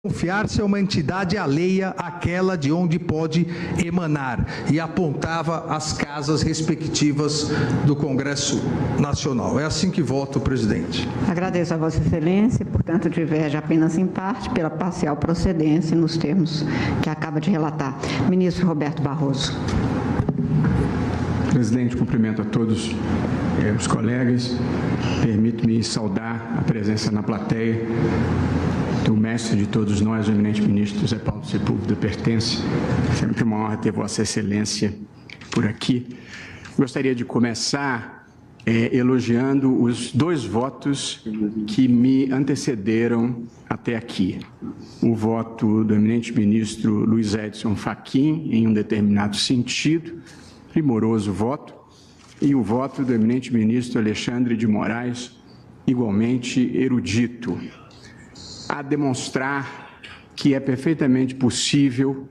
Confiar-se a uma entidade alheia àquela de onde pode emanar, e apontava as casas respectivas do Congresso Nacional. É assim que voto, presidente. Agradeço a Vossa Excelência, portanto, diverge apenas em parte pela parcial procedência nos termos que acaba de relatar. Ministro Roberto Barroso. Presidente, cumprimento a todos os colegas. Permito-me saudar a presença na plateia do mestre de todos nós, o eminente ministro José Paulo Sepúlveda Pertence. Sempre uma honra ter Vossa Excelência por aqui. Gostaria de começar elogiando os dois votos que me antecederam até aqui. O voto do eminente ministro Luiz Edson Fachin, em um determinado sentido, primoroso voto, e o voto do eminente ministro Alexandre de Moraes, igualmente erudito, a demonstrar que é perfeitamente possível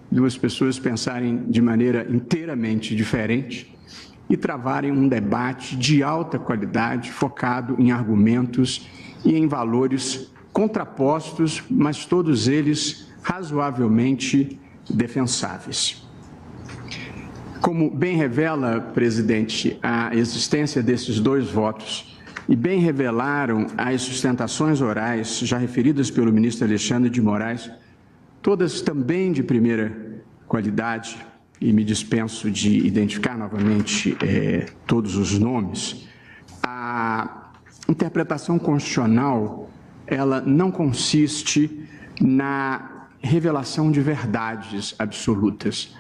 duas pessoas pensarem de maneira inteiramente diferente e travarem um debate de alta qualidade, focado em argumentos e em valores contrapostos, mas todos eles razoavelmente defensáveis. Como bem revela, presidente, a existência desses dois votos e bem revelaram as sustentações orais já referidas pelo ministro Alexandre de Moraes, todas também de primeira qualidade, e me dispenso de identificar novamente todos os nomes, a interpretação constitucional, ela não consiste na revelação de verdades absolutas,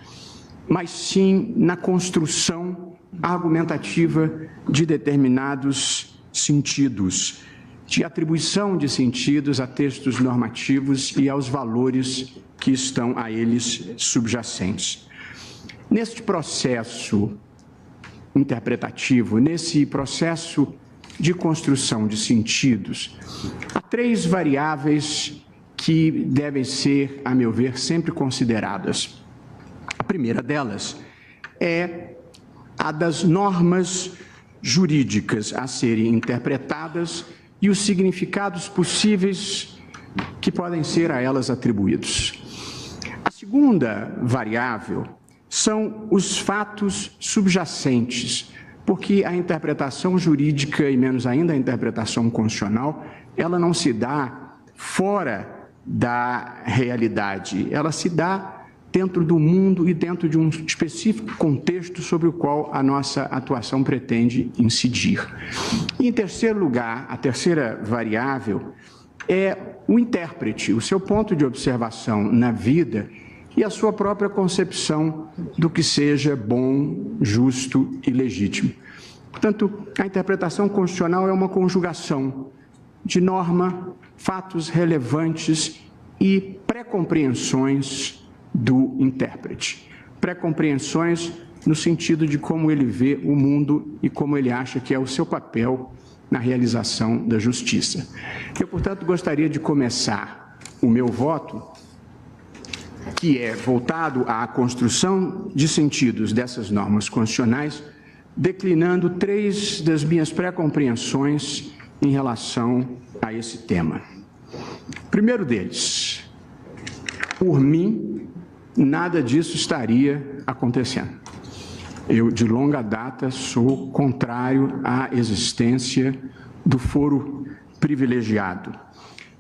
mas sim na construção argumentativa de determinados sentidos, de atribuição de sentidos a textos normativos e aos valores que estão a eles subjacentes. Neste processo interpretativo, nesse processo de construção de sentidos, há três variáveis que devem ser, a meu ver, sempre consideradas. A primeira delas é a das normas jurídicas a serem interpretadas e os significados possíveis que podem ser a elas atribuídos. A segunda variável são os fatos subjacentes, porque a interpretação jurídica, e menos ainda a interpretação constitucional, ela não se dá fora da realidade, ela se dá dentro do mundo e dentro de um específico contexto sobre o qual a nossa atuação pretende incidir. E, em terceiro lugar, a terceira variável é o intérprete, o seu ponto de observação na vida e a sua própria concepção do que seja bom, justo e legítimo. Portanto, a interpretação constitucional é uma conjugação de norma, fatos relevantes e pré-compreensões do intérprete. Pré-compreensões no sentido de como ele vê o mundo e como ele acha que é o seu papel na realização da justiça. Eu, portanto, gostaria de começar o meu voto, que é voltado à construção de sentidos dessas normas constitucionais, declinando três das minhas pré-compreensões em relação a esse tema. Primeiro deles, por mim, nada disso estaria acontecendo. Eu, de longa data, sou contrário à existência do foro privilegiado,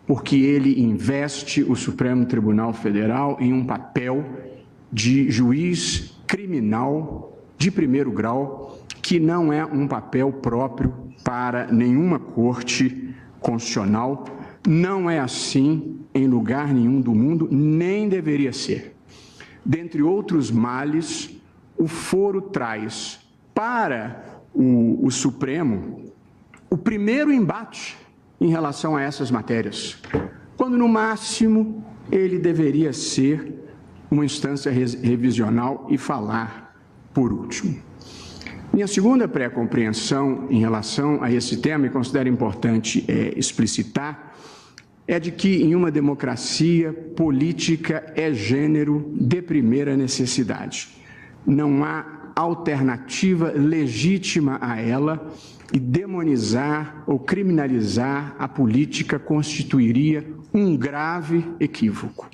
porque ele investe o Supremo Tribunal Federal em um papel de juiz criminal de primeiro grau, que não é um papel próprio para nenhuma corte constitucional, não é assim em lugar nenhum do mundo, nem deveria ser. Dentre outros males, o foro traz para o Supremo o primeiro embate em relação a essas matérias, quando, no máximo, ele deveria ser uma instância revisional e falar por último. Minha segunda pré-compreensão em relação a esse tema, e considero importante explicitar, é de que, em uma democracia, política é gênero de primeira necessidade. não há alternativa legítima a ela e demonizar ou criminalizar a política constituiria um grave equívoco.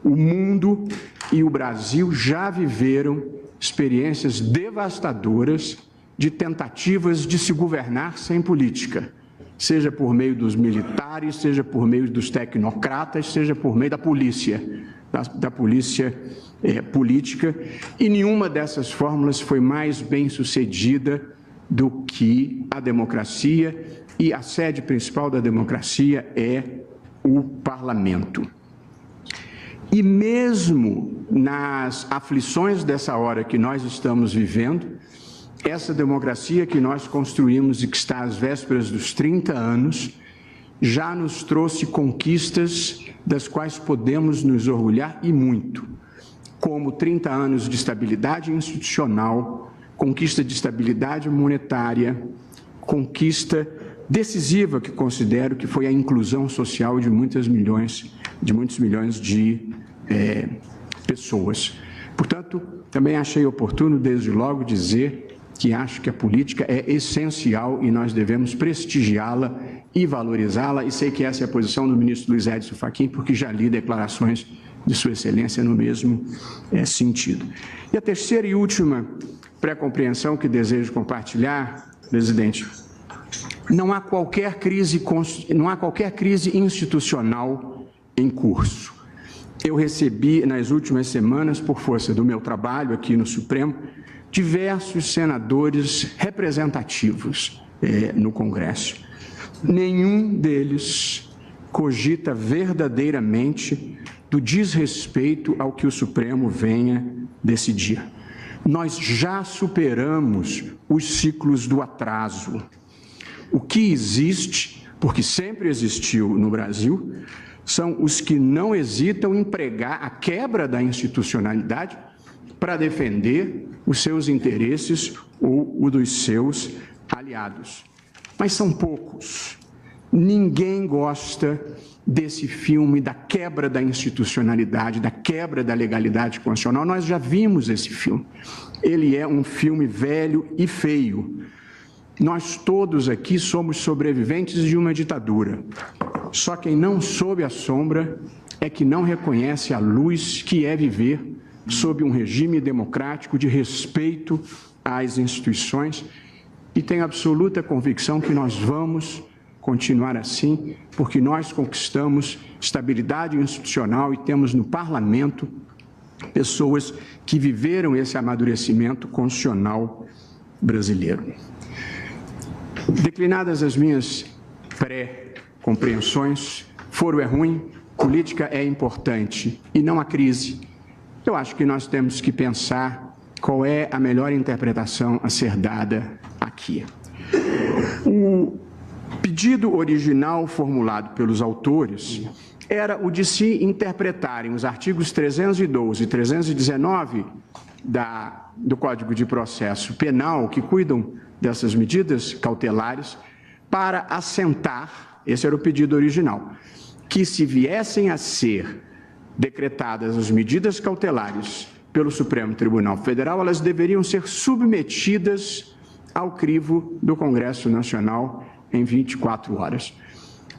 O mundo e o Brasil já viveram experiências devastadoras de tentativas de se governar sem política, seja por meio dos militares, seja por meio dos tecnocratas, seja por meio da polícia, política, e nenhuma dessas fórmulas foi mais bem sucedida do que a democracia, e a sede principal da democracia é o parlamento. E mesmo nas aflições dessa hora que nós estamos vivendo, essa democracia que nós construímos e que está às vésperas dos 30 anos, já nos trouxe conquistas das quais podemos nos orgulhar e muito, como 30 anos de estabilidade institucional, conquista de estabilidade monetária, conquista decisiva que considero que foi a inclusão social de muitos milhões de pessoas. Portanto, também achei oportuno, desde logo, dizer que acho que a política é essencial e nós devemos prestigiá-la e valorizá-la, e sei que essa é a posição do ministro Luiz Edson Fachin, porque já li declarações de Sua Excelência no mesmo sentido. E a terceira e última pré-compreensão que desejo compartilhar, presidente, não há qualquer crise institucional em curso. Eu recebi, nas últimas semanas, por força do meu trabalho aqui no Supremo, diversos senadores representativos no Congresso. Nenhum deles cogita verdadeiramente do desrespeito ao que o Supremo venha decidir. Nós já superamos os ciclos do atraso. O que existe, porque sempre existiu no Brasil, são os que não hesitam em pregar a quebra da institucionalidade para defender os seus interesses ou o dos seus aliados. Mas são poucos. Ninguém gosta desse filme da quebra da institucionalidade, da quebra da legalidade constitucional. Nós já vimos esse filme. Ele é um filme velho e feio. Nós todos aqui somos sobreviventes de uma ditadura. Só quem não sob a sombra é que não reconhece a luz que é viver sob um regime democrático de respeito às instituições, e tenho absoluta convicção que nós vamos continuar assim, porque nós conquistamos estabilidade institucional e temos no parlamento pessoas que viveram esse amadurecimento constitucional brasileiro. Declinadas as minhas pré-compreensões, foro é ruim, política é importante e não há crise. Eu acho que nós temos que pensar qual é a melhor interpretação a ser dada aqui. O pedido original formulado pelos autores era o de se interpretarem os artigos 312 e 319 do Código de Processo Penal, que cuidam dessas medidas cautelares, para assentar, esse era o pedido original, que se viessem a ser decretadas as medidas cautelares pelo Supremo Tribunal Federal, elas deveriam ser submetidas ao crivo do Congresso Nacional em 24 horas.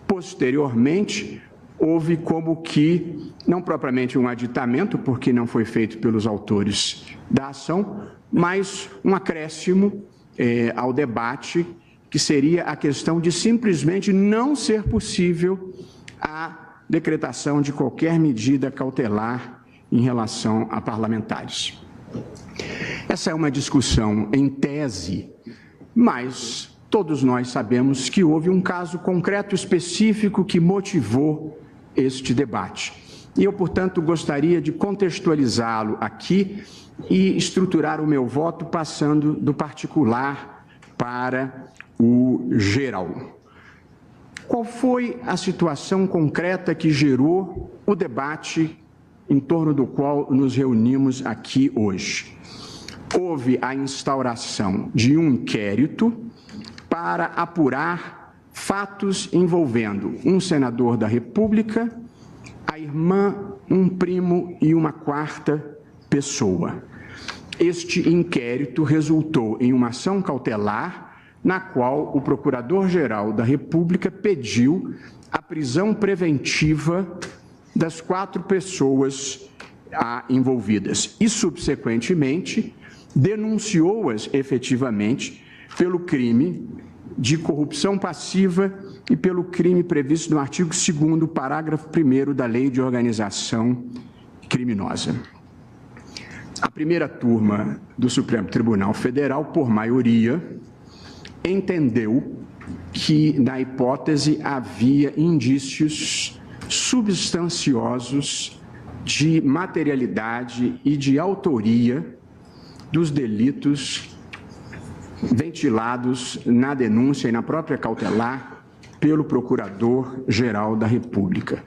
Posteriormente, houve como que, não propriamente um aditamento, porque não foi feito pelos autores da ação, mas um acréscimo ao debate, que seria a questão de simplesmente não ser possível a decretação de qualquer medida cautelar em relação a parlamentares. Essa é uma discussão em tese, mas todos nós sabemos que houve um caso concreto específico que motivou este debate. E eu, portanto, gostaria de contextualizá-lo aqui e estruturar o meu voto passando do particular para o geral. Qual foi a situação concreta que gerou o debate em torno do qual nos reunimos aqui hoje? Houve a instauração de um inquérito para apurar fatos envolvendo um senador da República, a irmã, um primo e uma quarta pessoa. este inquérito resultou em uma ação cautelar na qual o Procurador-Geral da República pediu a prisão preventiva das 4 pessoas envolvidas e, subsequentemente, denunciou-as efetivamente pelo crime de corrupção passiva e pelo crime previsto no artigo 2º, parágrafo 1º da Lei de Organização Criminosa. A primeira turma do Supremo Tribunal Federal, por maioria, entendeu que, na hipótese, havia indícios substanciosos de materialidade e de autoria dos delitos ventilados na denúncia e na própria cautelar pelo Procurador-Geral da República.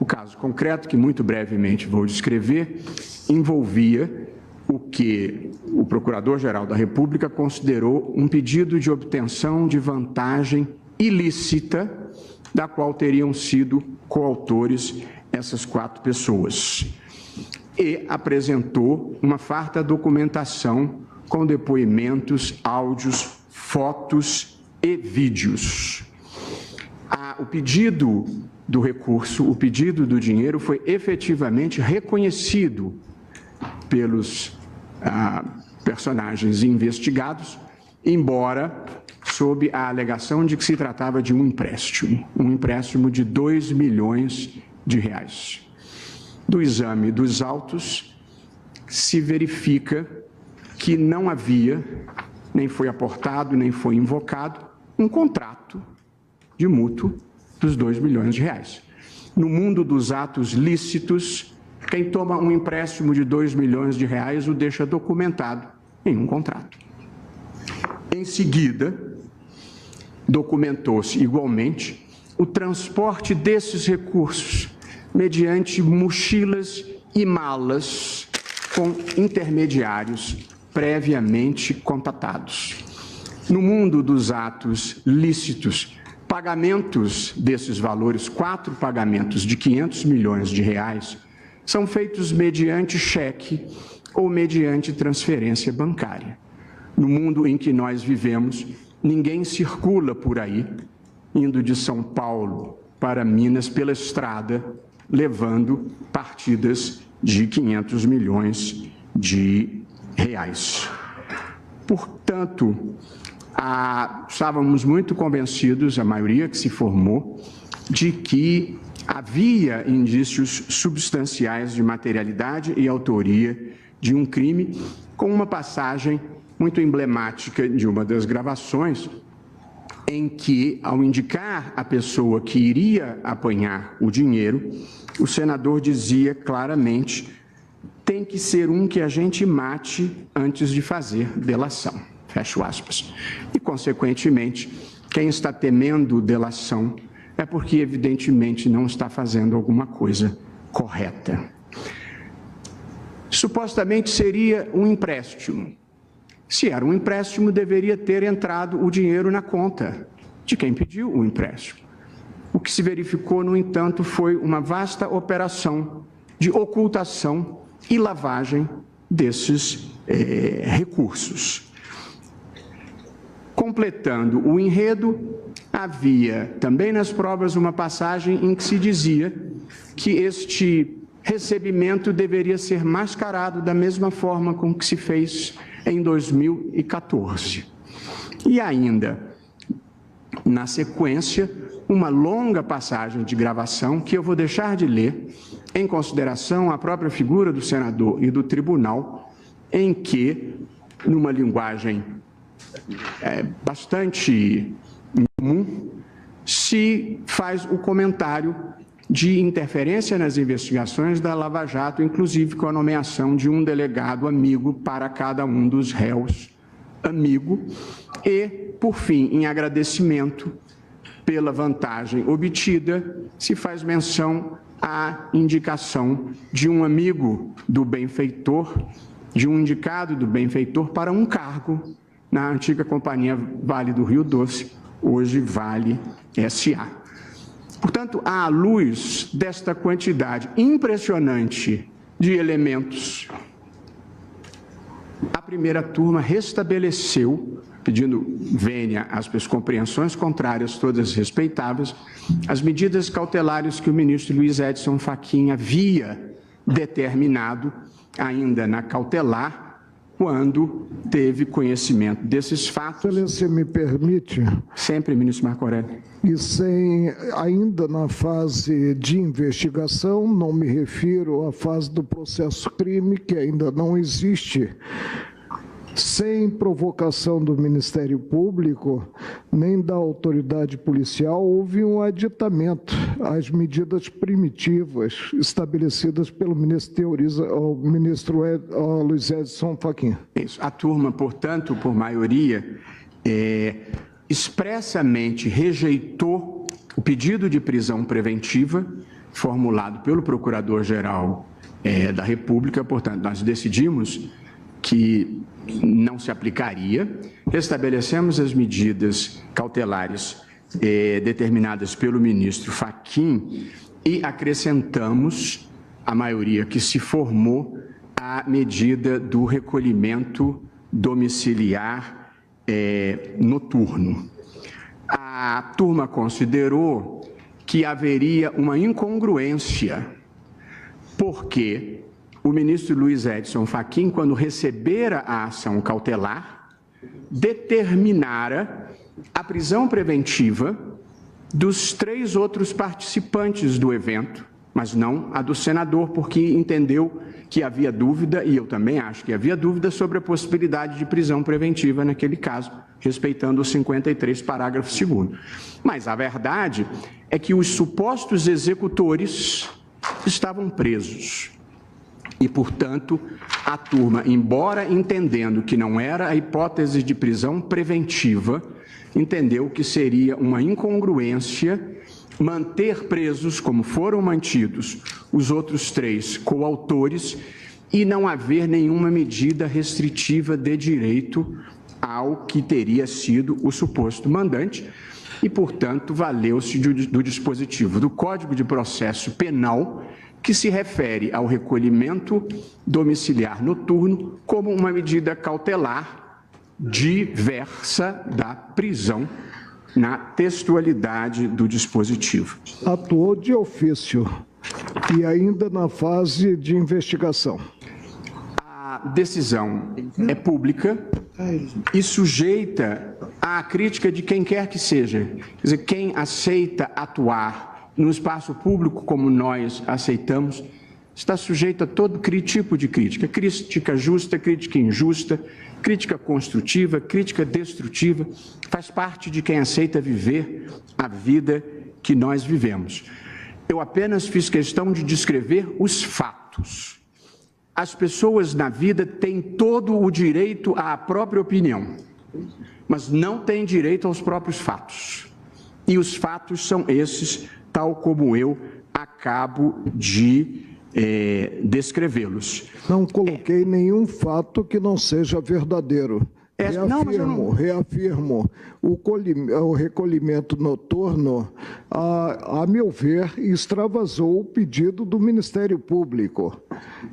O caso concreto, que muito brevemente vou descrever, envolvia o que o Procurador-Geral da República considerou um pedido de obtenção de vantagem ilícita, da qual teriam sido coautores essas 4 pessoas, e apresentou uma farta documentação com depoimentos, áudios, fotos e vídeos. O pedido do recurso, o pedido do dinheiro foi efetivamente reconhecido pelos personagens investigados, embora sob a alegação de que se tratava de um empréstimo de R$2 milhões. Do exame dos autos, se verifica que não havia, nem foi aportado, nem foi invocado, um contrato de mútuo dos R$2 milhões. No mundo dos atos lícitos, quem toma um empréstimo de R$2 milhões o deixa documentado em um contrato. Em seguida, documentou-se igualmente o transporte desses recursos mediante mochilas e malas com intermediários previamente contatados. No mundo dos atos lícitos, pagamentos desses valores, 4 pagamentos de R$500 milhões, são feitos mediante cheque ou mediante transferência bancária. No mundo em que nós vivemos, ninguém circula por aí, indo de São Paulo para Minas pela estrada, levando partidas de R$500 milhões. Portanto, estávamos muito convencidos, a maioria que se formou, de que havia indícios substanciais de materialidade e autoria de um crime, com uma passagem muito emblemática de uma das gravações, em que, ao indicar a pessoa que iria apanhar o dinheiro, o senador dizia claramente: tem que ser um que a gente mate antes de fazer delação. Fecho aspas. E, consequentemente, quem está temendo delação é porque, evidentemente, não está fazendo alguma coisa correta. Supostamente seria um empréstimo. Se era um empréstimo, deveria ter entrado o dinheiro na conta de quem pediu o empréstimo. O que se verificou, no entanto, foi uma vasta operação de ocultação e lavagem desses recursos. Completando o enredo, havia também nas provas uma passagem em que se dizia que este recebimento deveria ser mascarado da mesma forma com que se fez em 2014. E ainda, na sequência, uma longa passagem de gravação que eu vou deixar de ler, em consideração à própria figura do senador e do tribunal, em que, numa linguagem bastante comum, se faz o comentário de interferência nas investigações da Lava Jato, inclusive com a nomeação de um delegado amigo para cada um dos réus amigo, e, por fim, em agradecimento pela vantagem obtida, se faz menção à indicação de um amigo do benfeitor, de um indicado do benfeitor para um cargo na antiga companhia Vale do Rio Doce, hoje Vale S.A. Portanto, à luz desta quantidade impressionante de elementos a primeira turma restabeleceu, pedindo vênia às compreensões contrárias, todas respeitáveis, as medidas cautelares que o ministro Luiz Edson Fachin havia determinado, ainda na cautelar, quando teve conhecimento desses fatos. Excelência, me permite? Sempre, ministro Marco Aurélio. E ainda na fase de investigação, não me refiro à fase do processo crime, que ainda não existe, sem provocação do Ministério Público, nem da autoridade policial, houve um aditamento às medidas primitivas estabelecidas pelo ministro Luiz Edson Fachin. Isso. A turma, portanto, por maioria, expressamente rejeitou o pedido de prisão preventiva formulado pelo Procurador-Geral da República. Portanto, nós decidimos que não se aplicaria, restabelecemos as medidas cautelares determinadas pelo ministro Fachin e acrescentamos a maioria que se formou a medida do recolhimento domiciliar noturno. A turma considerou que haveria uma incongruência, porque o ministro Luiz Edson Fachin, quando recebera a ação cautelar, determinara a prisão preventiva dos 3 outros participantes do evento, mas não a do senador, porque entendeu que havia dúvida, e eu também acho que havia dúvida, sobre a possibilidade de prisão preventiva naquele caso, respeitando o 53, parágrafo 2º. Mas a verdade é que os supostos executores estavam presos. E, portanto, a turma, embora entendendo que não era a hipótese de prisão preventiva, entendeu que seria uma incongruência manter presos, como foram mantidos, os outros 3 coautores e não haver nenhuma medida restritiva de direito ao que teria sido o suposto mandante e, portanto, valeu-se do dispositivo do Código de Processo Penal, que se refere ao recolhimento domiciliar noturno como uma medida cautelar diversa da prisão na textualidade do dispositivo. Atuou de ofício e ainda na fase de investigação. A decisão é pública e sujeita à crítica de quem quer que seja. Quer dizer, quem aceita atuar no espaço público como nós aceitamos, está sujeito a todo tipo de crítica. Crítica justa, crítica injusta, crítica construtiva, crítica destrutiva. Faz parte de quem aceita viver a vida que nós vivemos. Eu apenas fiz questão de descrever os fatos. As pessoas na vida têm todo o direito à própria opinião, mas não têm direito aos próprios fatos. E os fatos são esses, tal como eu acabo de descrevê-los. Não coloquei nenhum fato que não seja verdadeiro. Reafirmo, o recolhimento noturno, a meu ver, extravasou o pedido do Ministério Público.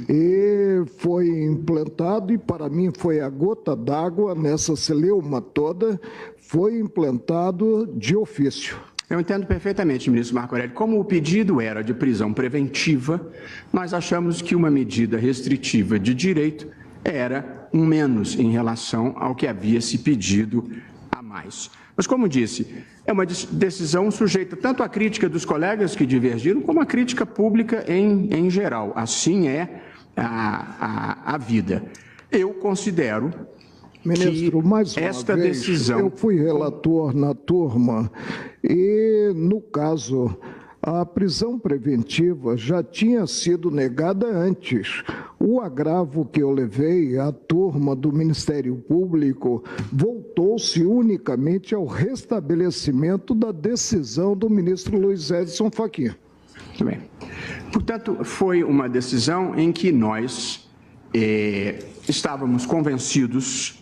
E foi implantado, e para mim foi a gota d'água nessa celeuma toda, foi implantado de ofício. Eu entendo perfeitamente, ministro Marco Aurélio. Como o pedido era de prisão preventiva, nós achamos que uma medida restritiva de direito era um menos em relação ao que havia se pedido a mais. Mas, como disse, é uma decisão sujeita tanto à crítica dos colegas que divergiram, como à crítica pública em geral. Assim é a vida. Eu considero, ministro, mais uma esta vez, decisão... Eu fui relator na turma e, no caso, a prisão preventiva já tinha sido negada antes. O agravo que eu levei à turma do Ministério Público voltou-se unicamente ao restabelecimento da decisão do ministro Luiz Edson Fachin. Muito bem. Portanto, foi uma decisão em que nós estávamos convencidos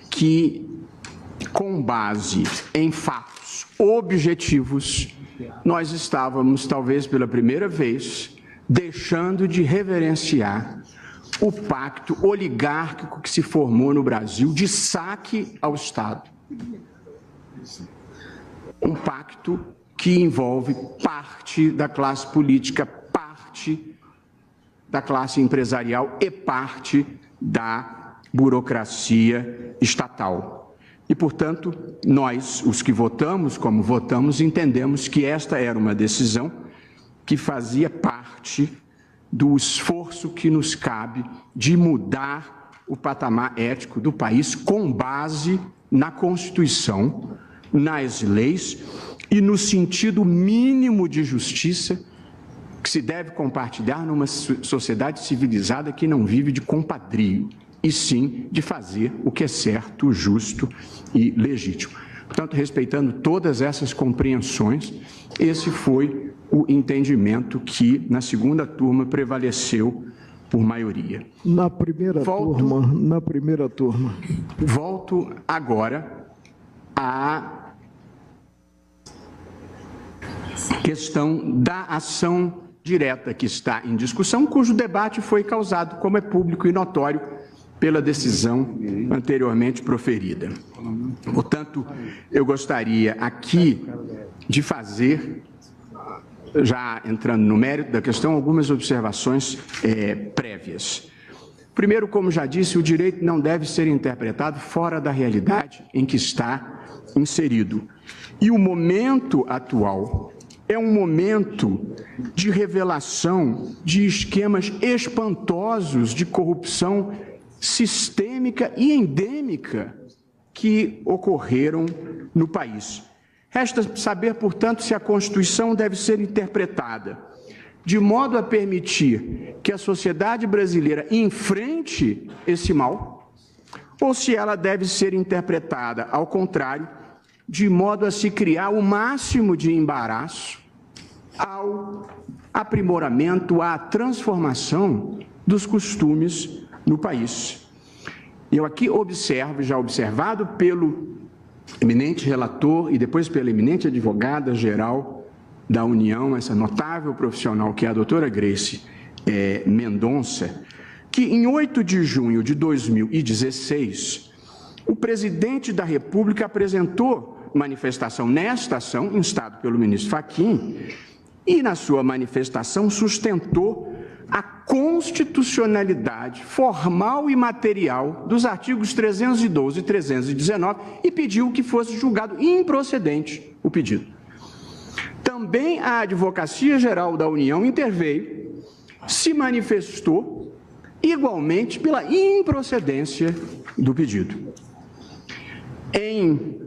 que, com base em fatos objetivos, nós estávamos, talvez pela primeira vez, deixando de reverenciar o pacto oligárquico que se formou no Brasil de saque ao Estado. Um pacto que envolve parte da classe política, parte da classe empresarial e parte da burocracia estatal. E, portanto, nós, os que votamos, como votamos, entendemos que esta era uma decisão que fazia parte do esforço que nos cabe de mudar o patamar ético do país com base na Constituição, nas leis e no sentido mínimo de justiça que se deve compartilhar numa sociedade civilizada que não vive de compadrio, e sim de fazer o que é certo, justo e legítimo. Portanto, respeitando todas essas compreensões, esse foi o entendimento que, na segunda turma, prevaleceu por maioria. Na primeira turma. Volto agora à questão da ação direta que está em discussão, cujo debate foi causado, como é público e notório, pela decisão anteriormente proferida. Portanto, eu gostaria aqui de fazer, já entrando no mérito da questão, algumas observações prévias. Primeiro, como já disse, o direito não deve ser interpretado fora da realidade em que está inserido. E o momento atual é um momento de revelação de esquemas espantosos de corrupção sistêmica e endêmica que ocorreram no país. Resta saber, portanto, se a Constituição deve ser interpretada de modo a permitir que a sociedade brasileira enfrente esse mal, ou se ela deve ser interpretada, ao contrário, de modo a se criar o máximo de embaraço ao aprimoramento, à transformação dos costumes no país. Eu aqui observo, já observado pelo eminente relator e depois pela eminente advogada-geral da União, essa notável profissional que é a doutora Grace Mendonça, que em 8 de junho de 2016, o presidente da República apresentou manifestação nesta ação, instado pelo ministro Fachin, e na sua manifestação sustentou a constitucionalidade formal e material dos artigos 312 e 319 e pediu que fosse julgado improcedente o pedido. Também a Advocacia Geral da União interveio, se manifestou igualmente pela improcedência do pedido. Em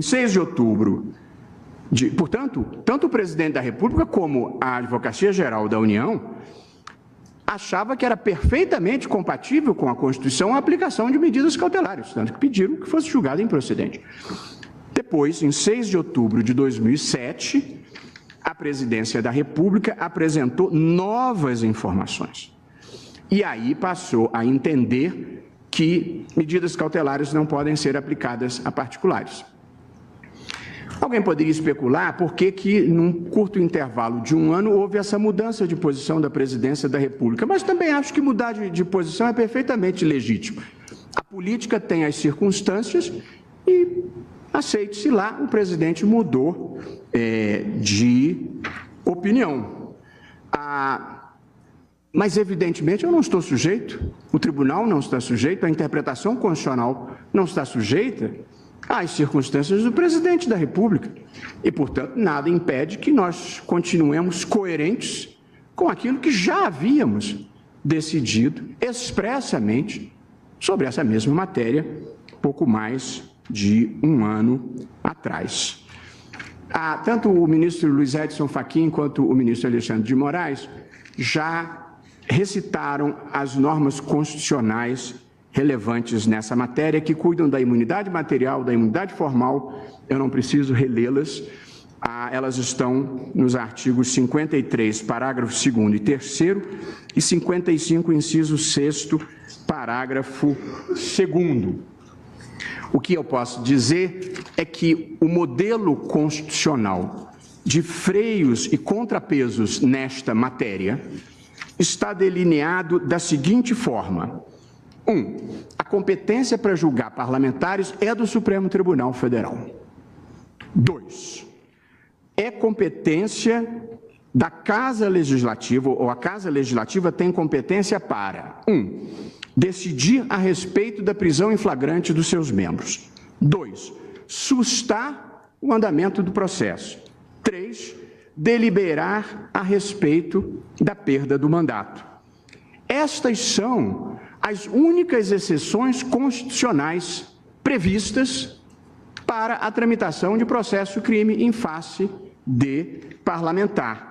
6 de outubro, portanto, tanto o presidente da República como a Advocacia Geral da União achava que era perfeitamente compatível com a Constituição a aplicação de medidas cautelares, tanto que pediram que fosse julgado improcedente. Depois, em 6 de outubro de 2007, a Presidência da República apresentou novas informações. E aí passou a entender que medidas cautelares não podem ser aplicadas a particulares. Alguém poderia especular por que, num curto intervalo de 1 ano, houve essa mudança de posição da Presidência da República. Mas também acho que mudar de posição é perfeitamente legítimo. A política tem as circunstâncias e, aceite-se lá, o presidente mudou de opinião. Mas, evidentemente, eu não estou sujeito, o tribunal não está sujeito, a interpretação constitucional não está sujeita às circunstâncias do presidente da República. E, portanto, nada impede que nós continuemos coerentes com aquilo que já havíamos decidido expressamente sobre essa mesma matéria, pouco mais de 1 ano atrás. Tanto o ministro Luiz Edson Fachin quanto o ministro Alexandre de Moraes já recitaram as normas constitucionais relevantes nessa matéria, que cuidam da imunidade material, da imunidade formal. Eu não preciso relê-las. Elas estão nos artigos 53, parágrafo 2º e 3º, e 55, inciso 6º, parágrafo 2º. O que eu posso dizer é que o modelo constitucional de freios e contrapesos nesta matéria está delineado da seguinte forma: 1. A competência para julgar parlamentares é do Supremo Tribunal Federal. 2. É competência da Casa Legislativa, ou a Casa Legislativa tem competência para 1. Decidir a respeito da prisão em flagrante dos seus membros. 2. Sustar o andamento do processo. 3. Deliberar a respeito da perda do mandato. Estas são as únicas exceções constitucionais previstas para a tramitação de processo-crime em face de parlamentar.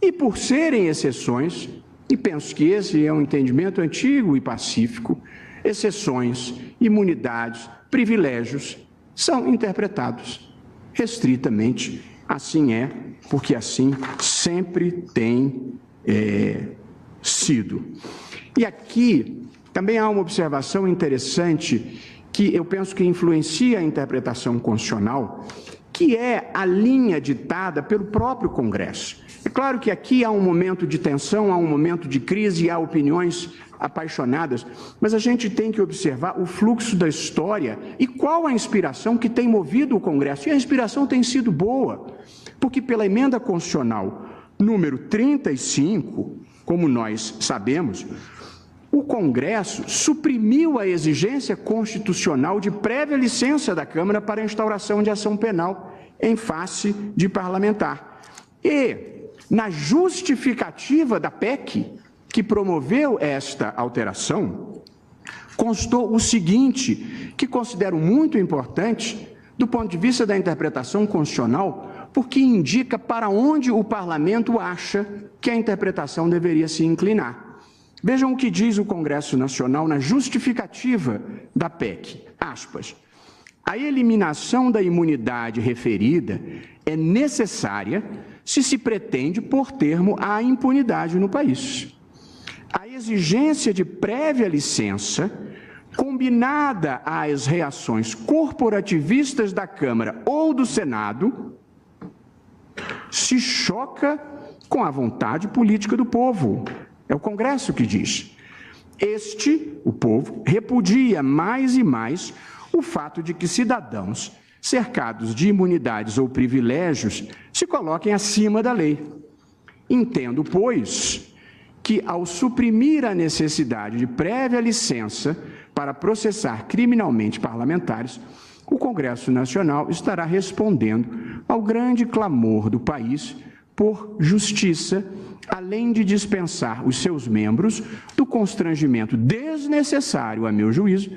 E por serem exceções, e penso que esse é um entendimento antigo e pacífico, exceções, imunidades, privilégios são interpretados restritamente. Assim é, porque assim sempre tem sido. E aqui também há uma observação interessante que eu penso que influencia a interpretação constitucional, que é a linha ditada pelo próprio Congresso. É claro que aqui há um momento de tensão, há um momento de crise, há opiniões apaixonadas, mas a gente tem que observar o fluxo da história e qual a inspiração que tem movido o Congresso. E a inspiração tem sido boa, porque pela emenda constitucional número 35, como nós sabemos, o Congresso suprimiu a exigência constitucional de prévia licença da Câmara para a instauração de ação penal em face de parlamentar. E, na justificativa da PEC, que promoveu esta alteração, constou o seguinte, que considero muito importante do ponto de vista da interpretação constitucional, porque indica para onde o parlamento acha que a interpretação deveria se inclinar. Vejam o que diz o Congresso Nacional na justificativa da PEC, aspas, a eliminação da imunidade referida é necessária se se pretende pôr termo à impunidade no país. A exigência de prévia licença, combinada às reações corporativistas da Câmara ou do Senado, se choca com a vontade política do povo. É o Congresso que diz. O povo, repudia mais e mais o fato de que cidadãos cercados de imunidades ou privilégios se coloquem acima da lei. Entendo, pois, que ao suprimir a necessidade de prévia licença para processar criminalmente parlamentares, o Congresso Nacional estará respondendo ao grande clamor do país por justiça, além de dispensar os seus membros do constrangimento desnecessário, a meu juízo,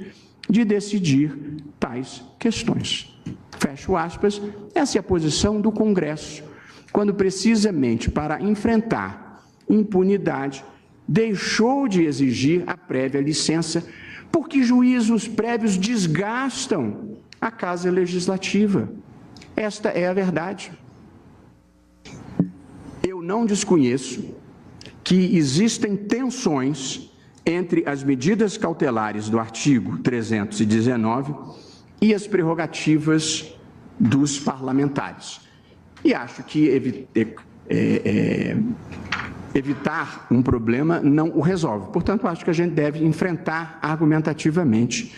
de decidir tais questões. Fecho aspas, essa é a posição do Congresso, quando precisamente para enfrentar impunidade, deixou de exigir a prévia licença, porque juízos prévios desgastam a Casa Legislativa. Esta é a verdade. Eu não desconheço que existem tensões entre as medidas cautelares do artigo 319 e as prerrogativas dos parlamentares. E acho que evitar um problema não o resolve. Portanto, acho que a gente deve enfrentar argumentativamente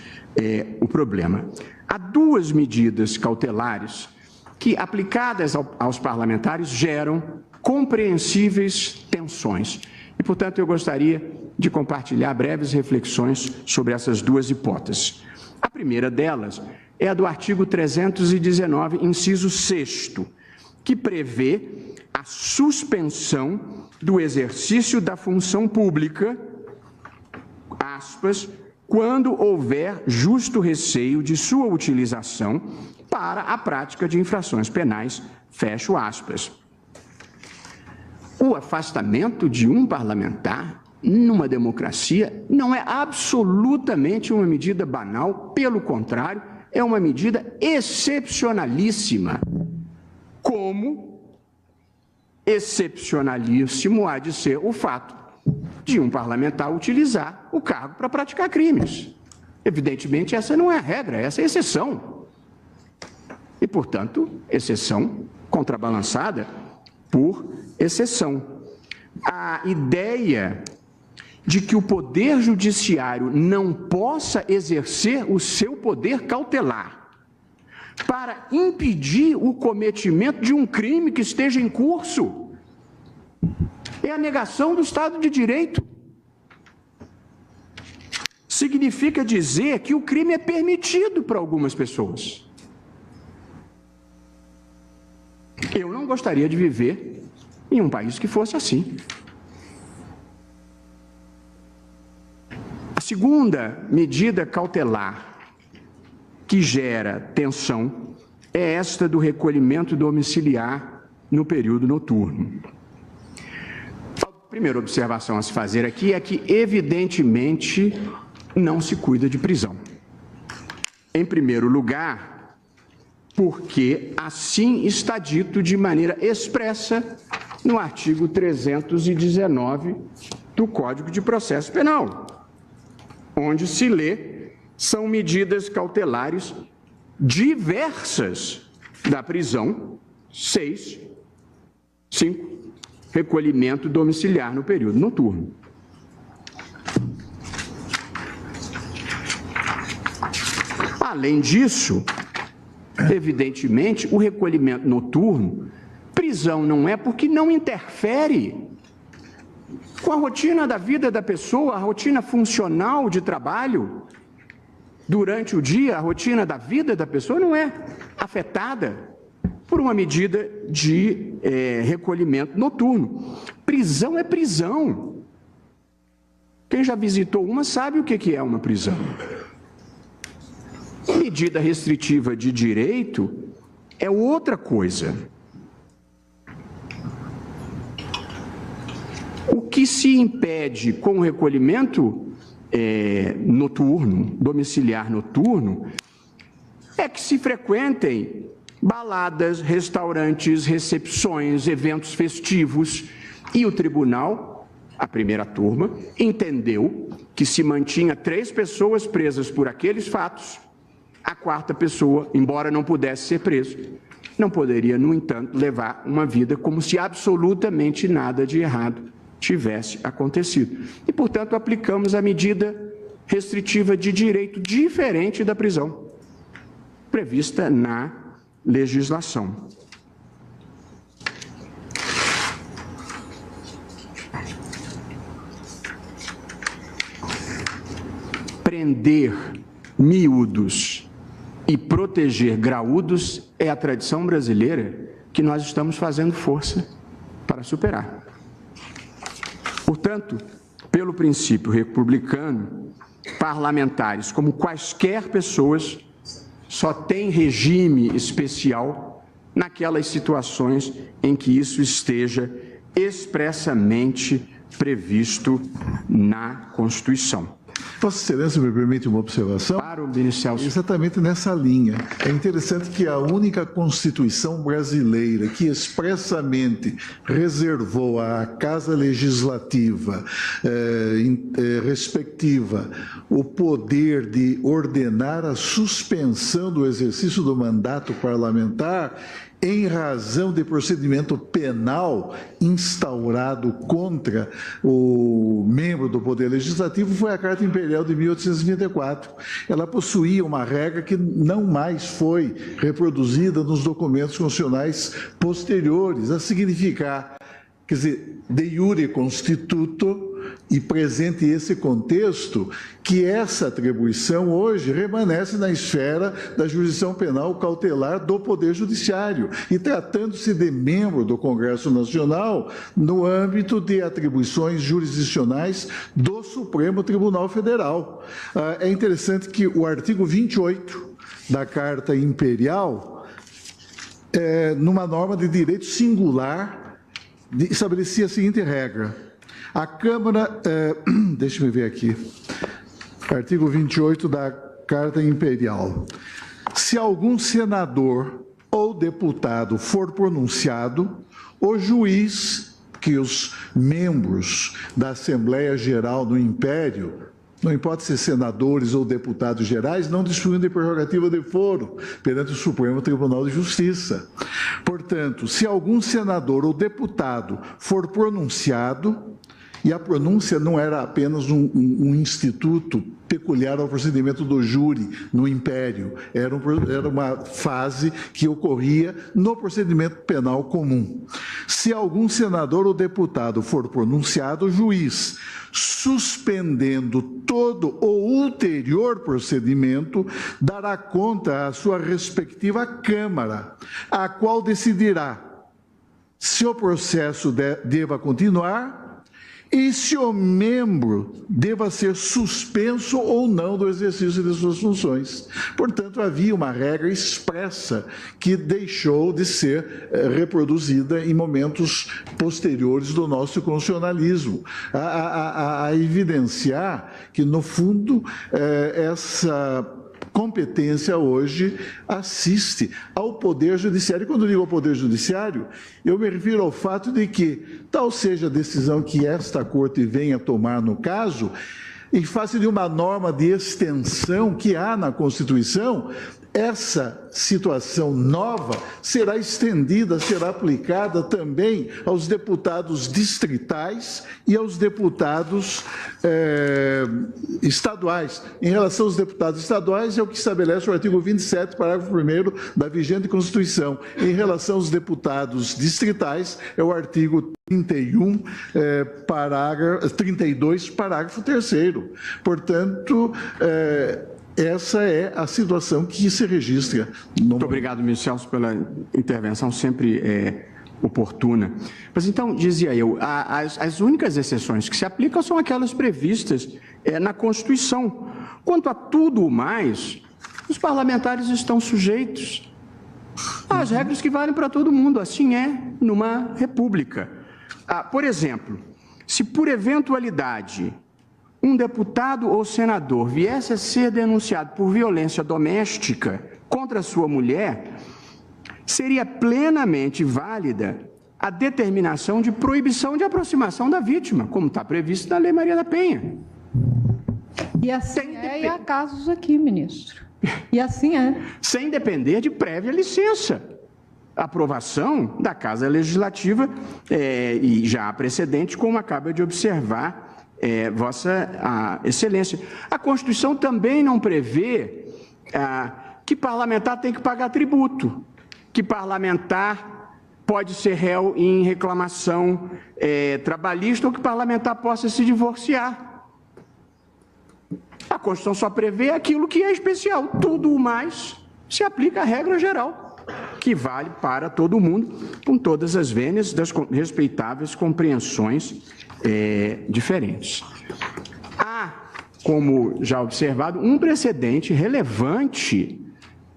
o problema. Há duas medidas cautelares que, aplicadas aos parlamentares, geram compreensíveis tensões. E, portanto, eu gostaria de compartilhar breves reflexões sobre essas duas hipóteses. A primeira delas é a do artigo 319, inciso 6º, que prevê a suspensão do exercício da função pública, aspas, quando houver justo receio de sua utilização para a prática de infrações penais, fecho aspas. O afastamento de um parlamentar numa democracia não é absolutamente uma medida banal, pelo contrário, é uma medida excepcionalíssima. Como excepcionalíssimo há de ser o fato de um parlamentar utilizar o cargo para praticar crimes. Evidentemente, essa não é a regra, essa é a exceção. E, portanto, exceção contrabalançada por exceção. A ideia de que o Poder Judiciário não possa exercer o seu poder cautelar para impedir o cometimento de um crime que esteja em curso é a negação do Estado de Direito. Significa dizer que o crime é permitido para algumas pessoas. Eu não gostaria de viver em um país que fosse assim. A segunda medida cautelar que gera tensão é esta do recolhimento domiciliar no período noturno. A primeira observação a se fazer aqui é que, evidentemente, não se cuida de prisão. Em primeiro lugar, porque assim está dito de maneira expressa no artigo 319 do Código de Processo Penal, onde se lê: são medidas cautelares diversas da prisão. 5. Recolhimento domiciliar no período noturno. Além disso, evidentemente, o recolhimento noturno, prisão não é porque não interfere com a rotina da vida da pessoa, a rotina funcional de trabalho. Durante o dia, a rotina da vida da pessoa não é afetada por uma medida de recolhimento noturno. Prisão é prisão. Quem já visitou uma sabe o que é uma prisão. Medida restritiva de direito é outra coisa. O que se impede com o recolhimento noturno, domiciliar noturno, é que se frequentem baladas, restaurantes, recepções, eventos festivos, e o tribunal, a primeira turma, entendeu que se mantinha 3 pessoas presas por aqueles fatos, a 4ª pessoa, embora não pudesse ser preso, não poderia, no entanto, levar uma vida como se absolutamente nada de errado tivesse acontecido. E, portanto, aplicamos a medida restritiva de direito diferente da prisão, prevista na legislação. Prender miúdos e proteger graúdos é a tradição brasileira que nós estamos fazendo força para superar. Portanto, pelo princípio republicano, parlamentares, como quaisquer pessoas, só têm regime especial naquelas situações em que isso esteja expressamente previsto na Constituição. Vossa Excelência me permite uma observação? Claro, ministro. Exatamente nessa linha. É interessante que a única Constituição brasileira que expressamente reservou à Casa Legislativa respectiva o poder de ordenar a suspensão do exercício do mandato parlamentar em razão de procedimento penal instaurado contra o membro do Poder Legislativo, foi a Carta Imperial de 1824. Ela possuía uma regra que não mais foi reproduzida nos documentos constitucionais posteriores, a significar, quer dizer, de iure constituto, e presente esse contexto, que essa atribuição hoje permanece na esfera da jurisdição penal cautelar do Poder Judiciário, e tratando-se de membro do Congresso Nacional, no âmbito de atribuições jurisdicionais do Supremo Tribunal Federal. É interessante que o artigo 28 da Carta Imperial, numa norma de direito singular, estabelecia a seguinte regra: a Câmara, deixa-me ver aqui, artigo 28 da Carta Imperial. Se algum senador ou deputado for pronunciado, o juiz, que os membros da Assembleia Geral do Império não importa se senadores ou deputados gerais, não dispunham de prerrogativa de foro perante o Supremo Tribunal de Justiça. Portanto, se algum senador ou deputado for pronunciado, e a pronúncia não era apenas um instituto peculiar ao procedimento do júri no Império, era uma fase que ocorria no procedimento penal comum. Se algum senador ou deputado for pronunciado, o juiz, suspendendo todo o ulterior procedimento, dará conta à sua respectiva Câmara, a qual decidirá se o processo deva continuar e se o membro deva ser suspenso ou não do exercício de suas funções. Portanto, havia uma regra expressa que deixou de ser reproduzida em momentos posteriores do nosso constitucionalismo, a evidenciar que, no fundo, essa competência hoje assiste ao Poder Judiciário. E quando eu digo ao Poder Judiciário, eu me refiro ao fato de que, tal seja a decisão que esta Corte venha tomar no caso, em face de uma norma de extensão que há na Constituição, essa situação nova será estendida, será aplicada também aos deputados distritais e aos deputados estaduais. Em relação aos deputados estaduais, é o que estabelece o artigo 27, parágrafo 1º da vigente Constituição. Em relação aos deputados distritais, é o artigo 32, parágrafo 3º. Portanto, essa é a situação que se registra. Muito obrigado, ministro Celso, pela intervenção sempre oportuna. Mas então, dizia eu, as únicas exceções que se aplicam são aquelas previstas na Constituição. Quanto a tudo mais, os parlamentares estão sujeitos às regras que valem para todo mundo. Assim é numa república. Por exemplo, se por eventualidade um deputado ou senador viesse a ser denunciado por violência doméstica contra sua mulher, seria plenamente válida a determinação de proibição de aproximação da vítima, como está previsto na Lei Maria da Penha. E assim e há casos aqui, ministro. E assim é. Sem depender de prévia licença. Aprovação da Casa Legislativa, e já há precedente, como acaba de observar Vossa Excelência. A Constituição também não prevê que parlamentar tem que pagar tributo, que parlamentar pode ser réu em reclamação trabalhista ou que parlamentar possa se divorciar. A Constituição só prevê aquilo que é especial. Tudo o mais se aplica à regra geral, que vale para todo mundo, com todas as vênias das respeitáveis compreensões diferentes. Há, como já observado, um precedente relevante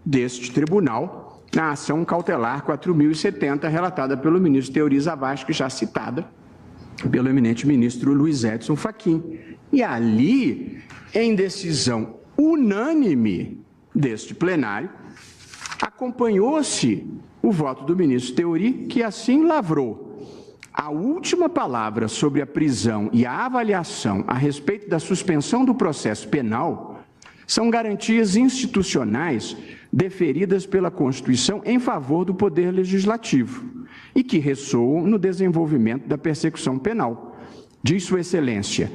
deste tribunal na ação cautelar 4.070, relatada pelo ministro Teori Zavascki, já citada pelo eminente ministro Luiz Edson Fachin. E ali, em decisão unânime deste plenário, acompanhou-se o voto do ministro Teori, que assim lavrou: a última palavra sobre a prisão e a avaliação a respeito da suspensão do processo penal são garantias institucionais deferidas pela Constituição em favor do Poder Legislativo e que ressoam no desenvolvimento da persecução penal. Diz Sua Excelência,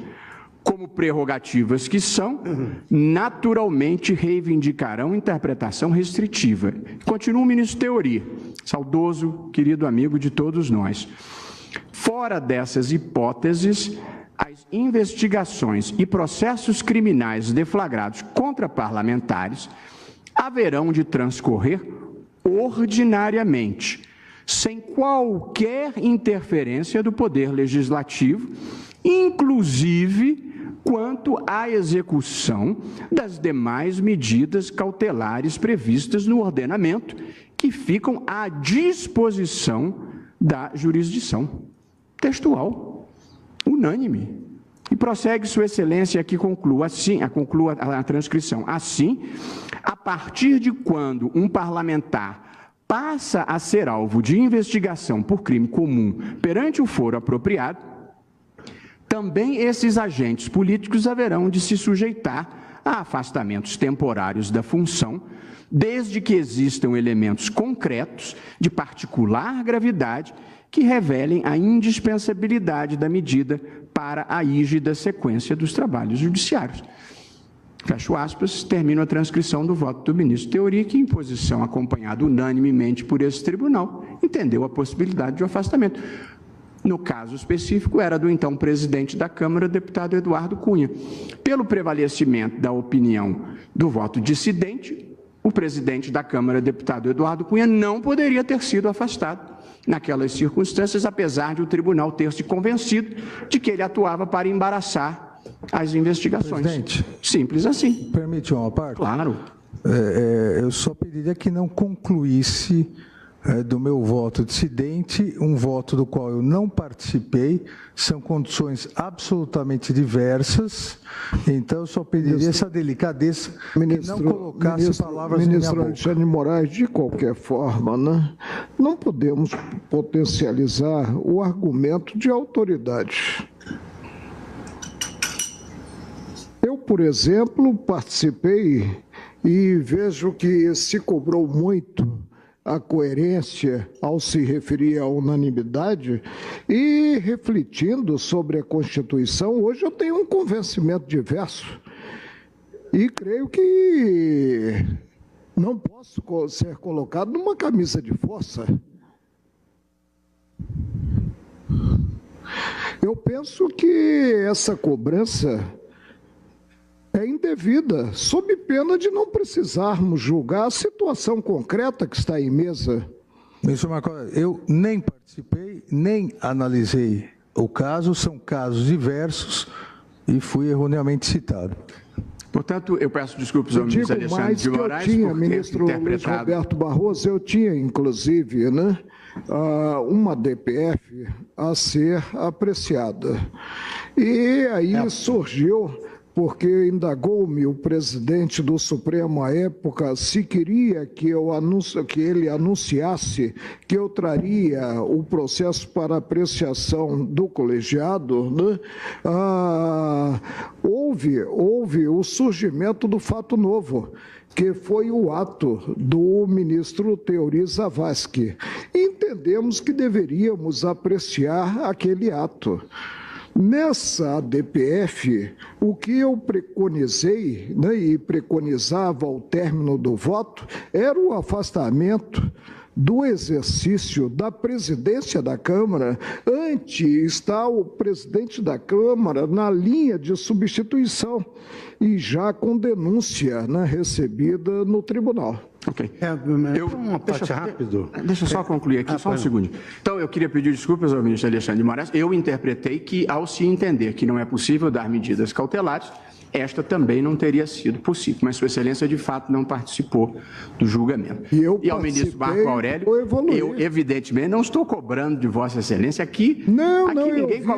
como prerrogativas que são, naturalmente reivindicarão interpretação restritiva. Continua o ministro Teori, saudoso, querido amigo de todos nós. Fora dessas hipóteses, as investigações e processos criminais deflagrados contra parlamentares haverão de transcorrer ordinariamente, sem qualquer interferência do Poder Legislativo, inclusive quanto à execução das demais medidas cautelares previstas no ordenamento, que ficam à disposição da jurisdição. Textual, unânime. E prossegue Sua Excelência, aqui conclua a transcrição. Assim, a partir de quando um parlamentar passa a ser alvo de investigação por crime comum perante o foro apropriado, também esses agentes políticos haverão de se sujeitar a afastamentos temporários da função, desde que existam elementos concretos de particular gravidade que revelem a indispensabilidade da medida para a rígida sequência dos trabalhos judiciários. Fecho aspas, termino a transcrição do voto do ministro Teori, que, em posição acompanhada unanimemente por esse tribunal, entendeu a possibilidade de um afastamento. No caso específico, era do então presidente da Câmara, deputado Eduardo Cunha. Pelo prevalecimento da opinião do voto dissidente, o presidente da Câmara, deputado Eduardo Cunha, não poderia ter sido afastado naquelas circunstâncias, apesar de o tribunal ter se convencido de que ele atuava para embaraçar as investigações. Presidente, simples assim. Permite uma parte? Claro. Eu só pediria que não concluísse do meu voto dissidente, um voto do qual eu não participei, são condições absolutamente diversas, então eu só pediria essa delicadeza que não colocasse palavras em minha boca. Ministro Alexandre de Moraes, de qualquer forma, né, não podemos potencializar o argumento de autoridade. Eu, por exemplo, participei e vejo que se cobrou muito a coerência ao se referir à unanimidade e refletindo sobre a Constituição, hoje eu tenho um convencimento diverso e creio que não posso ser colocado numa camisa de força. Eu penso que essa cobrança é indevida, sob pena de não precisarmos julgar a situação concreta que está em mesa. Ministro Marcos, eu nem participei, nem analisei o caso, são casos diversos e fui erroneamente citado. Portanto, eu peço desculpas ao ministro Alexandre de Moraes por ter ministro Luiz Roberto Barroso, eu tinha, inclusive, né, uma DPF a ser apreciada. E aí surgiu, porque indagou-me o presidente do Supremo à época se queria que ele anunciasse que eu traria o processo para apreciação do colegiado, né? Houve o surgimento do fato novo, que foi o ato do ministro Teori Zavascki. Entendemos que deveríamos apreciar aquele ato. Nessa DPF, o que eu preconizei, né, e preconizava ao término do voto, era o afastamento do exercício da presidência da Câmara. Antes está o presidente da Câmara na linha de substituição e já com denúncia, né, recebida no tribunal. Ok. Deixa eu só concluir aqui, só um segundo. Então, eu queria pedir desculpas ao ministro Alexandre de Moraes. Eu interpretei que, ao se entender que não é possível dar medidas cautelares, esta também não teria sido possível, mas Sua Excelência, de fato, não participou do julgamento. E ao ministro Marco Aurélio, eu, evidentemente, não estou cobrando de Vossa Excelência aqui.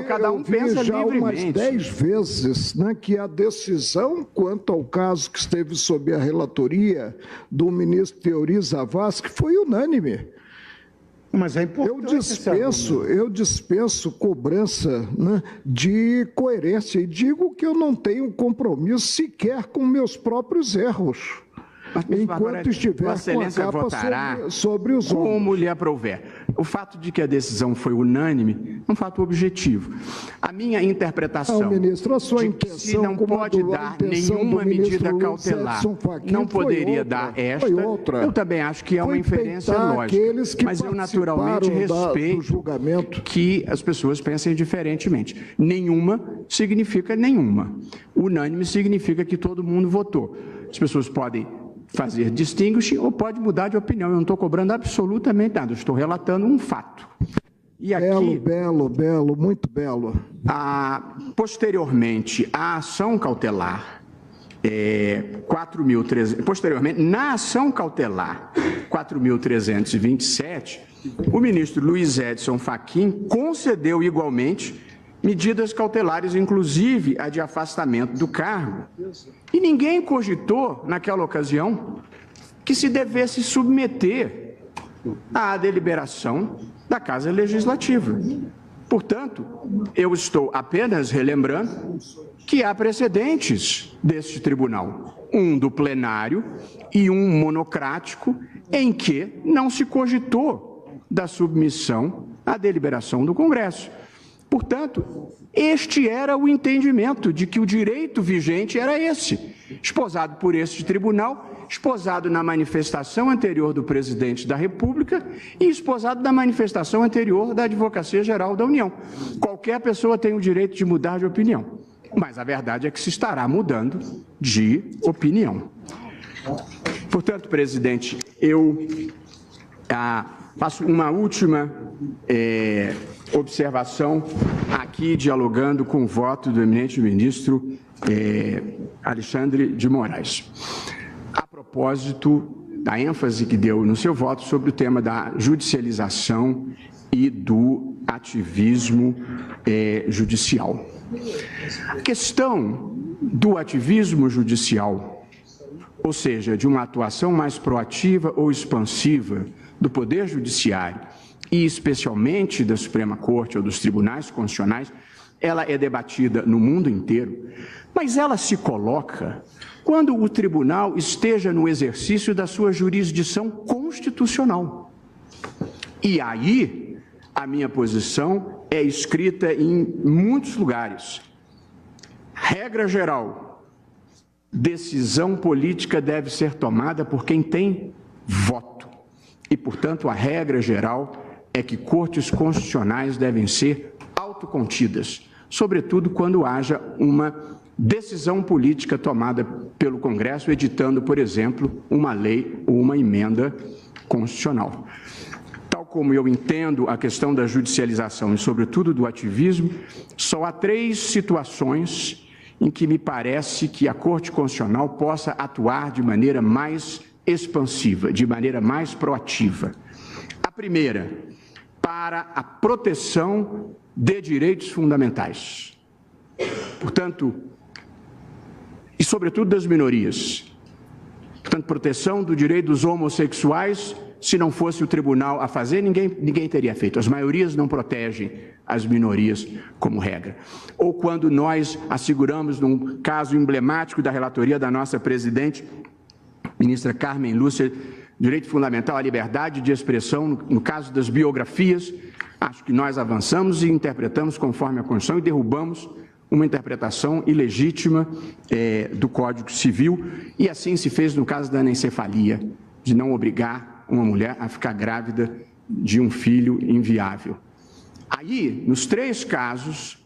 Cada um pensa livremente. Umas 10 vezes, né, que a decisão quanto ao caso que esteve sob a relatoria do ministro Teori Zavascki foi unânime. Mas é importante. Eu dispenso cobrança, né, de coerência e digo que eu não tenho compromisso sequer com meus próprios erros. Enquanto estiver com a capa sobre os ombros. Como lhe aprouver. O fato de que a decisão foi unânime é um fato objetivo. A minha interpretação ministro, a sua de que se não pode dar nenhuma medida cautelar, não poderia dar esta, eu também acho que é uma inferência lógica. Mas eu naturalmente respeito que as pessoas pensem diferentemente. Nenhuma significa nenhuma. Unânime significa que todo mundo votou. As pessoas podem fazer distinguishing ou pode mudar de opinião. Eu não estou cobrando absolutamente nada, eu estou relatando um fato. E aqui, belo, muito belo. Posteriormente, a ação cautelar, posteriormente, na ação cautelar 4.327, o ministro Luiz Edson Fachin concedeu igualmente medidas cautelares, inclusive a de afastamento do cargo. E ninguém cogitou, naquela ocasião, que se devesse submeter à deliberação da Casa Legislativa. Portanto, eu estou apenas relembrando que há precedentes deste tribunal, um do plenário e um monocrático, em que não se cogitou da submissão à deliberação do Congresso. Portanto, este era o entendimento de que o direito vigente era esse, esposado por este tribunal, esposado na manifestação anterior do presidente da República e esposado na manifestação anterior da Advocacia Geral da União. Qualquer pessoa tem o direito de mudar de opinião, mas a verdade é que se estará mudando de opinião. Portanto, presidente, eu faço uma última observação aqui, dialogando com o voto do eminente ministro Alexandre de Moraes. A propósito da ênfase que deu no seu voto sobre o tema da judicialização e do ativismo judicial. A questão do ativismo judicial, ou seja, de uma atuação mais proativa ou expansiva do Poder Judiciário, e especialmente da Suprema Corte ou dos tribunais constitucionais, ela é debatida no mundo inteiro, mas ela se coloca quando o tribunal esteja no exercício da sua jurisdição constitucional. E aí, a minha posição é escrita em muitos lugares. Regra geral, decisão política deve ser tomada por quem tem voto. E, portanto, a regra geral é que cortes constitucionais devem ser autocontidas, sobretudo quando haja uma decisão política tomada pelo Congresso, editando, por exemplo, uma lei ou uma emenda constitucional. Tal como eu entendo a questão da judicialização e, sobretudo, do ativismo, só há 3 situações em que me parece que a Corte Constitucional possa atuar de maneira mais expansiva, de maneira mais proativa. A primeira, para a proteção de direitos fundamentais. Portanto, e sobretudo das minorias. Portanto, proteção do direito dos homossexuais, se não fosse o tribunal a fazer, ninguém teria feito. As maiorias não protegem as minorias como regra. Ou quando nós asseguramos, num caso emblemático da relatoria da nossa presidente, ministra Carmen Lúcia, direito fundamental à liberdade de expressão, no caso das biografias, acho que nós avançamos e interpretamos conforme a Constituição e derrubamos uma interpretação ilegítima do Código Civil, e assim se fez no caso da anencefalia, de não obrigar uma mulher a ficar grávida de um filho inviável. Aí, nos 3 casos,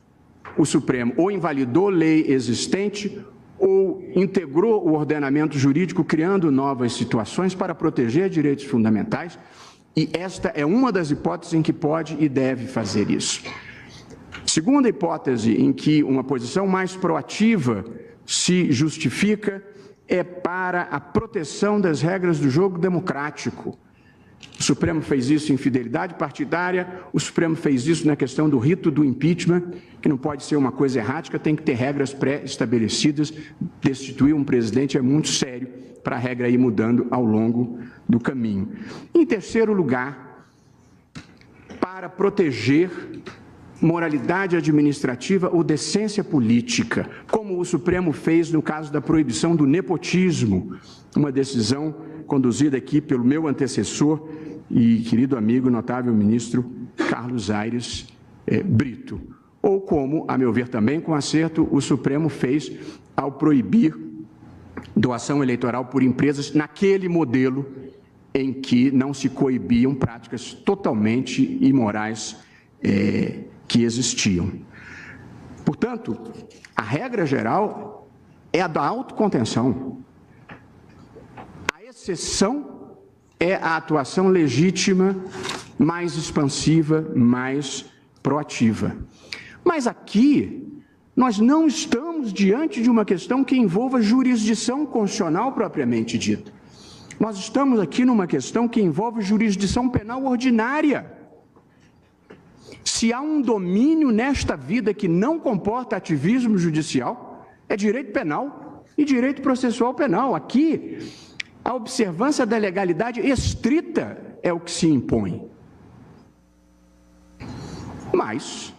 o Supremo ou invalidou lei existente ou integrou o ordenamento jurídico, criando novas situações para proteger direitos fundamentais, e esta é uma das hipóteses em que pode e deve fazer isso. Segunda hipótese em que uma posição mais proativa se justifica é para a proteção das regras do jogo democrático. O Supremo fez isso em fidelidade partidária, o Supremo fez isso na questão do rito do impeachment, que não pode ser uma coisa errática, tem que ter regras pré-estabelecidas. Destituir um presidente é muito sério para a regra ir mudando ao longo do caminho. Em terceiro lugar, para proteger moralidade administrativa ou decência política, como o Supremo fez no caso da proibição do nepotismo, uma decisão conduzida aqui pelo meu antecessor e querido amigo, notável ministro Carlos Aires Brito. Ou como, a meu ver também com acerto, o Supremo fez ao proibir doação eleitoral por empresas naquele modelo em que não se coibiam práticas totalmente imorais que existiam. Portanto, a regra geral é a da autocontenção. A exceção é a atuação legítima, mais expansiva, mais proativa. Mas aqui, nós não estamos diante de uma questão que envolva jurisdição constitucional propriamente dita. Nós estamos aqui numa questão que envolve jurisdição penal ordinária. Se há um domínio nesta vida que não comporta ativismo judicial, é direito penal e direito processual penal. Aqui, a observância da legalidade estrita é o que se impõe. Mas Mas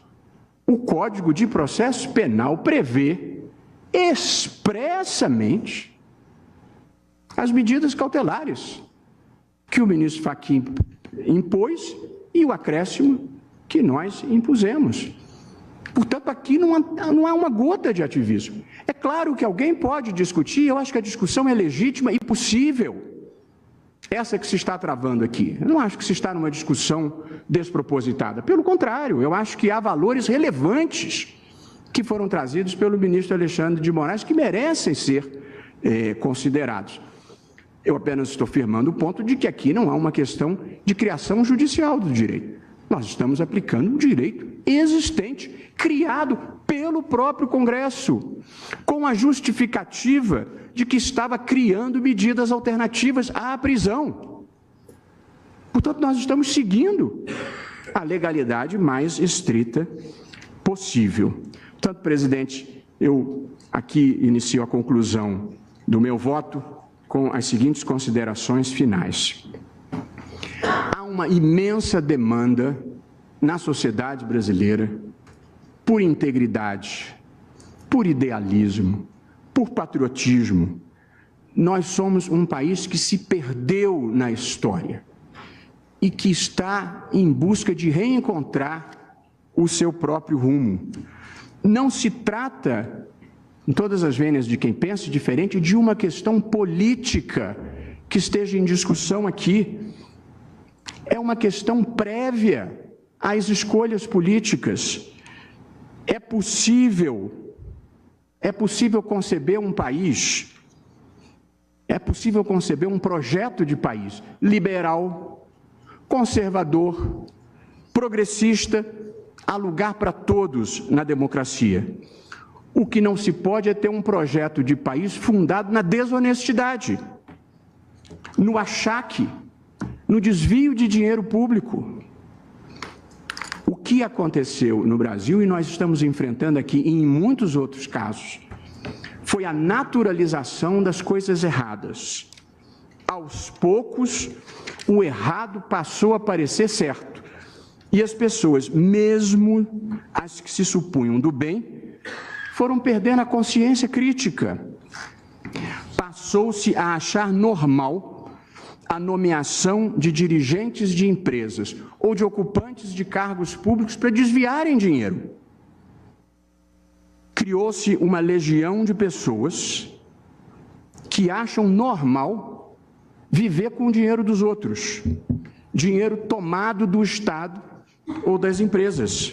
o Código de Processo Penal prevê expressamente as medidas cautelares que o ministro Fachin impôs e o acréscimo que nós impusemos. Portanto, aqui não há uma gota de ativismo. É claro que alguém pode discutir, eu acho que a discussão é legítima e possível. Essa que se está travando aqui. Eu não acho que se está numa discussão despropositada. Pelo contrário, eu acho que há valores relevantes que foram trazidos pelo ministro Alexandre de Moraes que merecem ser considerados. Eu apenas estou firmando o ponto de que aqui não há uma questão de criação judicial do direito. Nós estamos aplicando um direito existente, criado pelo próprio Congresso, com a justificativa de que estava criando medidas alternativas à prisão. Portanto, nós estamos seguindo a legalidade mais estrita possível. Portanto, presidente, eu aqui inicio a conclusão do meu voto com as seguintes considerações finais. Há uma imensa demanda na sociedade brasileira por integridade, por idealismo, por patriotismo. Nós somos um país que se perdeu na história e que está em busca de reencontrar o seu próprio rumo. Não se trata, em todas as vênias de quem pensa diferente, de uma questão política que esteja em discussão aqui. É uma questão prévia às escolhas políticas. É possível conceber um país, é possível conceber um projeto de país liberal, conservador, progressista, há lugar para todos na democracia. O que não se pode é ter um projeto de país fundado na desonestidade, no achaque, no desvio de dinheiro público. O que aconteceu no Brasil, e nós estamos enfrentando aqui e em muitos outros casos, foi a naturalização das coisas erradas. Aos poucos, o errado passou a parecer certo. E as pessoas, mesmo as que se supunham do bem, foram perdendo a consciência crítica. Passou-se a achar normal a nomeação de dirigentes de empresas ou de ocupantes de cargos públicos para desviarem dinheiro. Criou-se uma legião de pessoas que acham normal viver com o dinheiro dos outros, dinheiro tomado do Estado ou das empresas.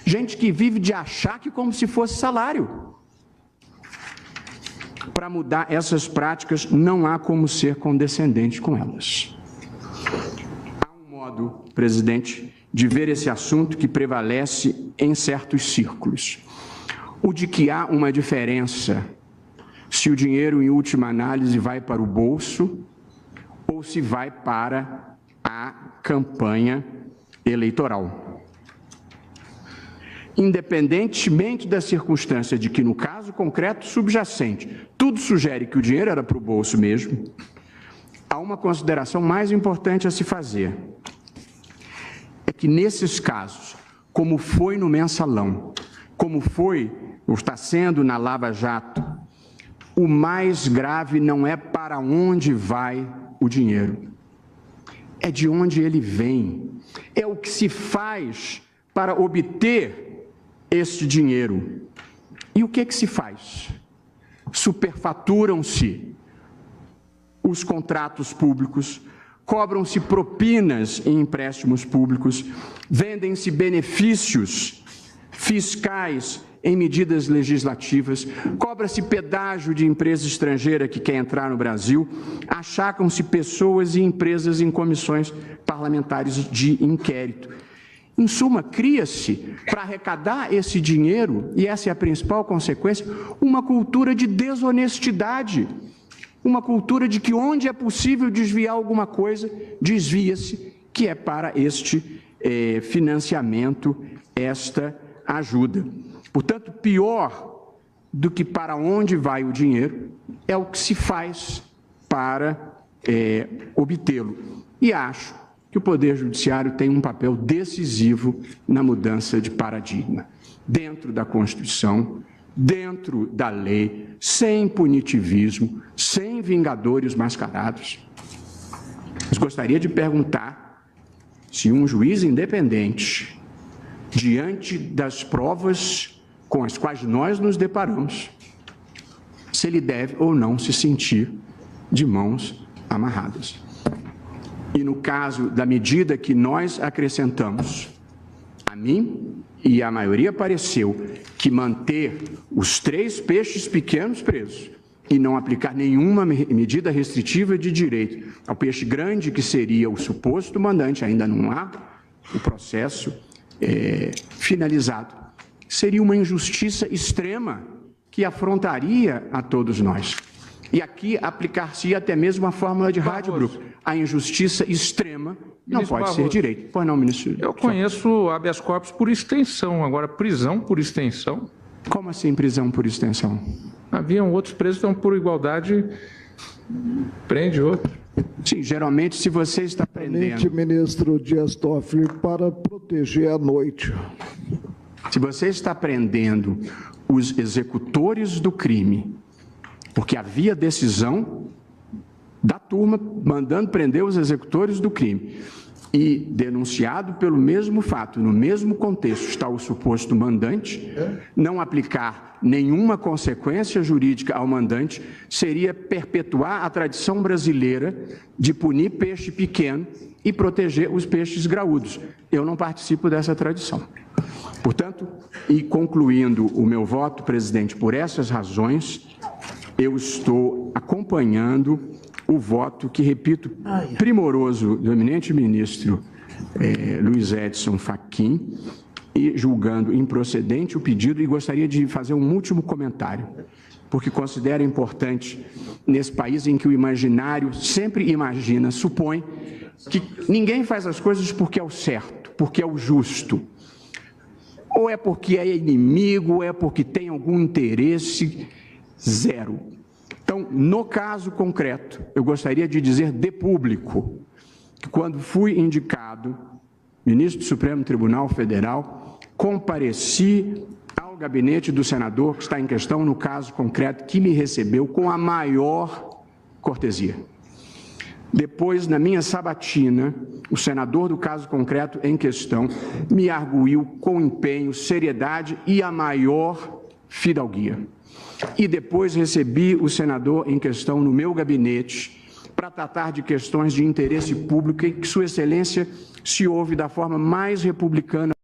Gente que vive de achaque como se fosse salário. Para mudar essas práticas, não há como ser condescendente com elas. Há um modo, presidente, de ver esse assunto que prevalece em certos círculos. O de que há uma diferença se o dinheiro, em última análise, vai para o bolso ou se vai para a campanha eleitoral. Independentemente da circunstância de que, no caso concreto subjacente, tudo sugere que o dinheiro era para o bolso mesmo, há uma consideração mais importante a se fazer. É que, nesses casos, como foi no Mensalão, como foi ou está sendo na Lava Jato, o mais grave não é para onde vai o dinheiro, é de onde ele vem, é o que se faz para obter este dinheiro. E o que se faz? Superfaturam-se os contratos públicos, cobram-se propinas em empréstimos públicos, vendem-se benefícios fiscais em medidas legislativas, cobra-se pedágio de empresa estrangeira que quer entrar no Brasil, achacam-se pessoas e empresas em comissões parlamentares de inquérito. Em suma, cria-se, para arrecadar esse dinheiro, e essa é a principal consequência, uma cultura de desonestidade, uma cultura de que onde é possível desviar alguma coisa, desvia-se, que é para este financiamento, esta ajuda. Portanto, pior do que para onde vai o dinheiro é o que se faz para obtê-lo. E acho que o Poder Judiciário tem um papel decisivo na mudança de paradigma, dentro da Constituição, dentro da lei, sem punitivismo, sem vingadores mascarados. Mas gostaria de perguntar se um juiz independente, diante das provas com as quais nós nos deparamos, se ele deve ou não se sentir de mãos amarradas. E no caso da medida que nós acrescentamos, a mim e a maioria pareceu que manter os 3 peixes pequenos presos e não aplicar nenhuma medida restritiva de direito ao peixe grande, que seria o suposto mandante, ainda não há o processo finalizado, seria uma injustiça extrema que afrontaria a todos nós. E aqui aplicar-se até mesmo a fórmula de Radbruch. A injustiça extrema não pode ser direito. Pois não, ministro? Eu conheço habeas corpus por extensão, agora prisão por extensão. Como assim prisão por extensão? Haviam outros presos, então por igualdade prende outro. Sim, geralmente se você está prendendo... Ministro Dias Toffoli, para proteger a noite. Se você está prendendo os executores do crime, porque havia decisão da turma mandando prender os executores do crime, e denunciado pelo mesmo fato, no mesmo contexto está o suposto mandante, não aplicar nenhuma consequência jurídica ao mandante seria perpetuar a tradição brasileira de punir peixe pequeno e proteger os peixes graúdos. Eu não participo dessa tradição. Portanto, e concluindo o meu voto, presidente, por essas razões, eu estou acompanhando o voto que, repito, primoroso do eminente ministro Luiz Edson Fachin, e julgando improcedente o pedido, e gostaria de fazer um último comentário, porque considero importante, nesse país em que o imaginário sempre imagina, supõe que ninguém faz as coisas porque é o certo, porque é o justo, ou é porque é inimigo, ou é porque tem algum interesse. Zero. Então, no caso concreto, eu gostaria de dizer de público que, quando fui indicado ministro do Supremo Tribunal Federal, compareci ao gabinete do senador que está em questão no caso concreto, que me recebeu com a maior cortesia. Depois, na minha sabatina, o senador do caso concreto em questão me arguiu com empenho, seriedade e a maior fidalguia. E depois recebi o senador em questão no meu gabinete para tratar de questões de interesse público em que Sua Excelência se ouve da forma mais republicana